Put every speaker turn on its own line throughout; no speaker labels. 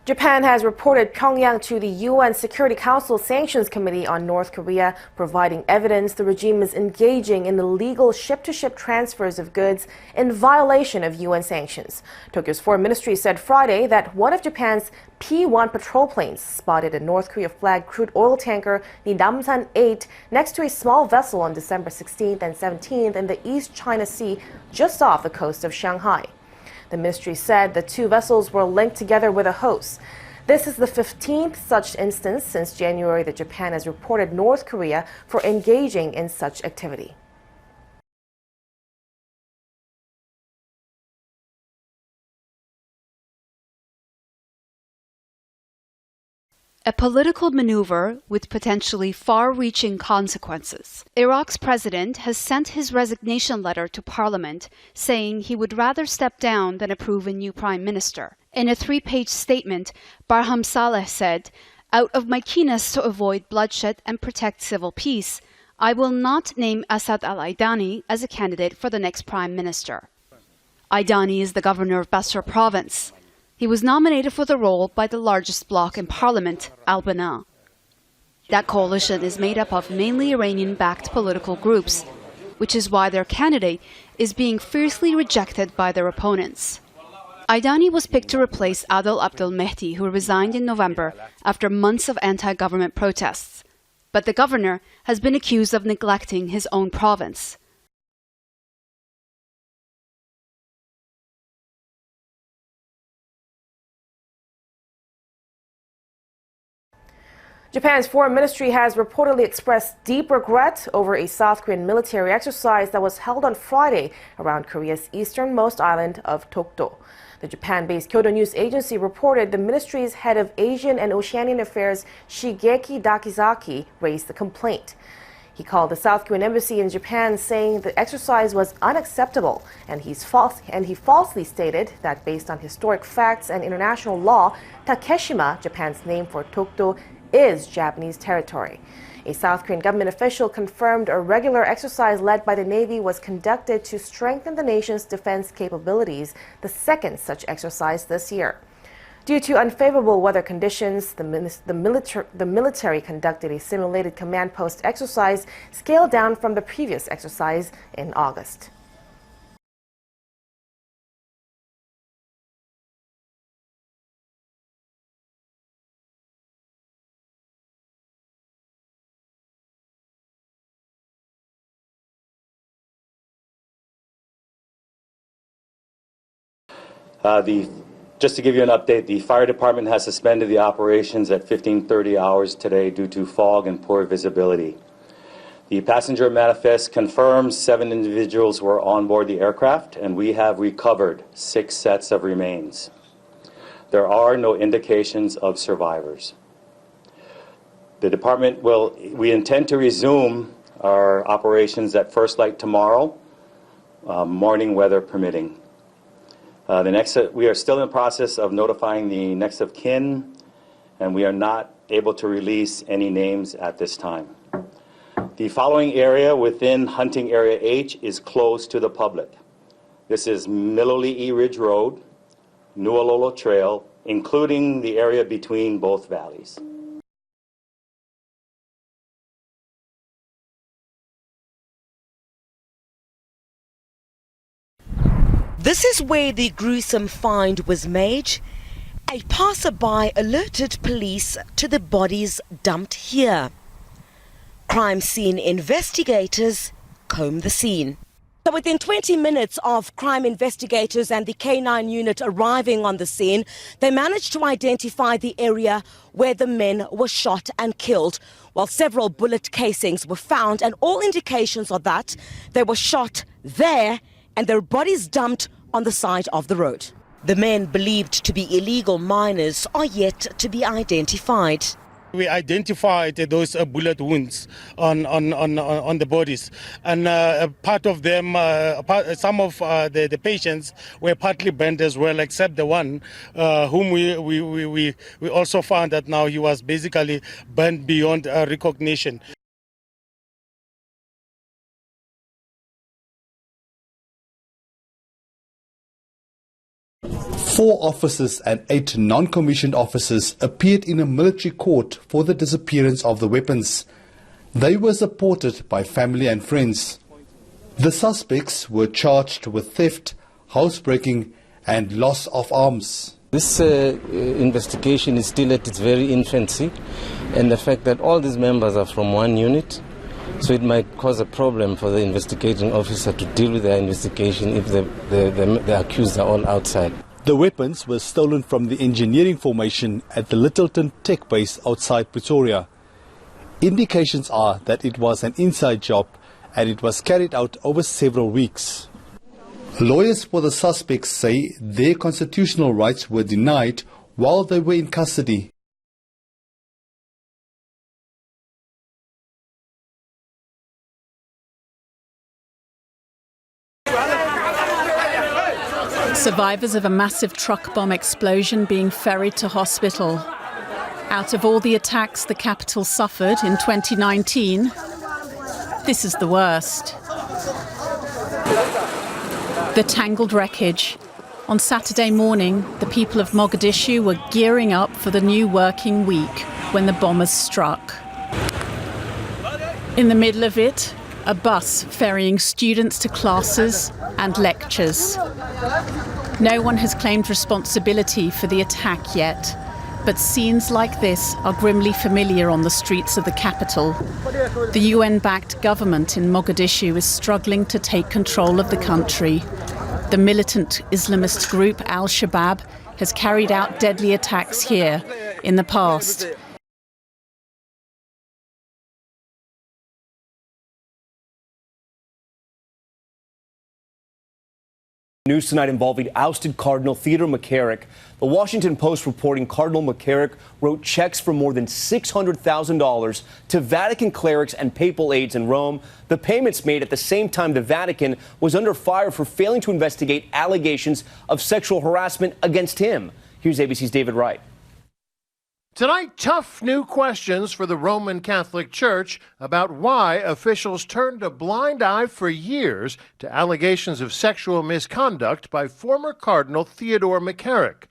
Japan has reported Pyongyang to the UN Security Council Sanctions Committee on North Korea, providing evidence the regime is engaging in illegal ship-to-ship transfers of goods in violation of UN sanctions. Tokyo's foreign ministry said Friday that one of Japan's P-1 patrol planes spotted a North Korea-flagged crude oil tanker, the Namsan 8, next to a small vessel on December 16th and 17th in the East China Sea, just off the coast of Shanghai. The ministry said the two vessels were linked together with a hose. This is the 15th such instance since January that Japan has reported North Korea for engaging in such activity.
A political maneuver with potentially far-reaching consequences. Iraq's president has sent his resignation letter to parliament, saying he would rather step down than approve a new prime minister. In a 3-page statement, Barham Saleh said, "Out of my keenness to avoid bloodshed and protect civil peace, I will not name Asad al-Aidani as a candidate for the next prime minister." Aidani is the governor of Basra province. He was nominated for the role by the largest bloc in parliament, Al-Banna. That coalition is made up of mainly Iranian-backed political groups, which is why their candidate is being fiercely rejected by their opponents. Aidani was picked to replace Adel Abdel Mehdi, who resigned in November after months of anti-government protests. But the governor has been accused of neglecting his own province.
Japan's foreign ministry has reportedly expressed deep regret over a South Korean military exercise that was held on Friday around Korea's easternmost island of Dokdo. The Japan-based Kyodo News Agency reported the ministry's head of Asian and Oceanian Affairs, Shigeki Dakizaki, raised the complaint. He called the South Korean embassy in Japan, saying the exercise was unacceptable, and he falsely stated that based on historic facts and international law, Takeshima, Japan's name for Dokdo, is Japanese territory. A South Korean government official confirmed a regular exercise led by the Navy was conducted to strengthen the nation's defense capabilities, the second such exercise this year. Due to unfavorable weather conditions, the military conducted a simulated command post exercise scaled down from the previous exercise in August.
Just to give you an update, the fire department has suspended the operations at 15:30 hours today due to fog and poor visibility. The passenger manifest confirms 7 individuals were on board the aircraft, and we have recovered 6 sets of remains. There are no indications of survivors. The department we intend to resume our operations at first light tomorrow, morning weather permitting. We are still in the process of notifying the next of kin, and we are not able to release any names at this time. The following area within Hunting Area H is closed to the public. This is Miloli'i Ridge Road, Nuololo Trail, including the area between both valleys.
This is where the gruesome find was made. A passerby alerted police to the bodies dumped here. Crime scene investigators comb the scene. So within 20 minutes of crime investigators and the K9 unit arriving on the scene, they managed to identify the area where the men were shot and killed, while several bullet casings were found, and all indications are that they were shot there and their bodies dumped on the side of the road. The men believed to be illegal miners are yet to be identified.
We identified those bullet wounds on the bodies, and part of them, some of the patients were partly burnt as well, except the one whom we also found that now he was basically burnt beyond recognition.
4 officers and 8 non-commissioned officers appeared in a military court for the disappearance of the weapons. They were supported by family and friends. The suspects were charged with theft, housebreaking and loss of arms.
This investigation is still at its very infancy, and the fact that all these members are from one unit, so it might cause a problem for the investigating officer to deal with their investigation if the accused are all outside.
The weapons were stolen from the engineering formation at the Littleton Tech Base outside Pretoria. Indications are that it was an inside job and it was carried out over several weeks. Lawyers for the suspects say their constitutional rights were denied while they were in custody.
Survivors of a massive truck bomb explosion being ferried to hospital. Out of all the attacks the capital suffered in 2019, this is the worst. The tangled wreckage. On Saturday morning, the people of Mogadishu were gearing up for the new working week when the bombers struck. In the middle of it, a bus ferrying students to classes and lectures. No one has claimed responsibility for the attack yet, but scenes like this are grimly familiar on the streets of the capital. The UN-backed government in Mogadishu is struggling to take control of the country. The militant Islamist group Al-Shabaab has carried out deadly attacks here in the past.
News tonight involving ousted Cardinal Theodore McCarrick. The Washington Post reporting Cardinal McCarrick wrote checks for more than $600,000 to Vatican clerics and papal aides in Rome. The payments made at the same time the Vatican was under fire for failing to investigate allegations of sexual harassment against him. Here's ABC's David Wright.
Tonight, tough new questions for the Roman Catholic Church about why officials turned a blind eye for years to allegations of sexual misconduct by former Cardinal Theodore McCarrick.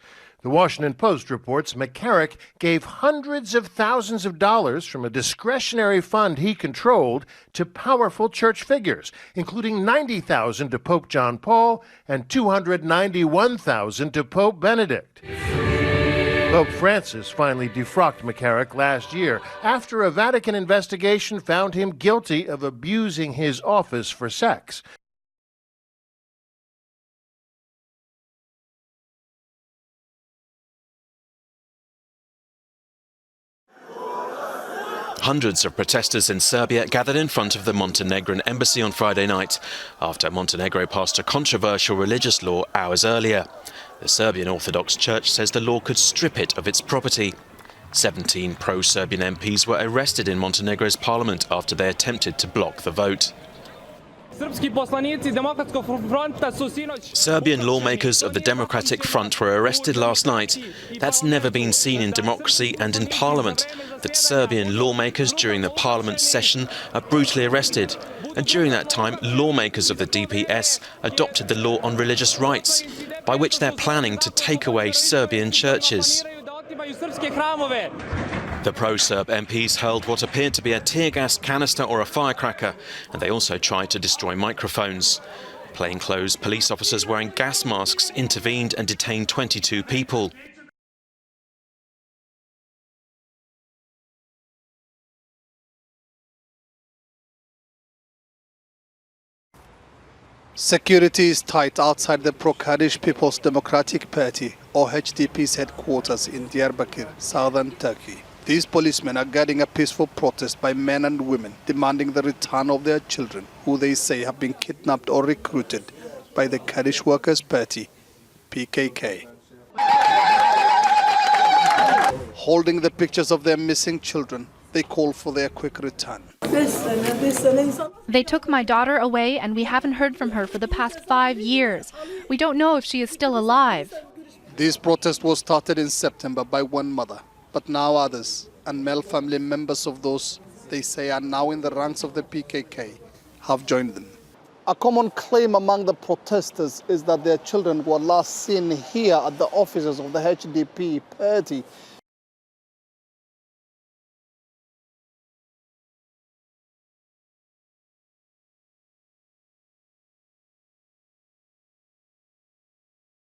The Washington Post reports McCarrick gave hundreds of thousands of dollars from a discretionary fund he controlled to powerful church figures, including $90,000 to Pope John Paul and $291,000 to Pope Benedict. Pope Francis finally defrocked McCarrick last year after a Vatican investigation found him guilty of abusing his office for sex.
Hundreds of protesters in Serbia gathered in front of the Montenegrin embassy on Friday night after Montenegro passed a controversial religious law hours earlier. The Serbian Orthodox Church says the law could strip it of its property. 17 pro-Serbian MPs were arrested in Montenegro's parliament after they attempted to block the vote. Serbian lawmakers of the Democratic Front were arrested last night. That's never been seen in democracy and in parliament, that Serbian lawmakers during the parliament session are brutally arrested. And during that time, lawmakers of the DPS adopted the law on religious rights, by which they're planning to take away Serbian churches. The pro-Serb MPs hurled what appeared to be a tear gas canister or a firecracker, and they also tried to destroy microphones. Plainclothes police officers wearing gas masks intervened and detained 22 people.
Security is tight outside the pro-Kurdish People's Democratic Party, or HDP's headquarters in Diyarbakir, southern Turkey. These policemen are guiding a peaceful protest by men and women demanding the return of their children, who they say have been kidnapped or recruited by the Kurdish Workers' Party, PKK. Holding the pictures of their missing children, they call for their quick return.
They took my daughter away and we haven't heard from her for the past 5 years. We don't know if she is still alive.
This protest was started in September by one mother, but now others, and male family members of those they say are now in the ranks of the PKK, have joined them. A common claim among the protesters is that their children were last seen here at the offices of the HDP party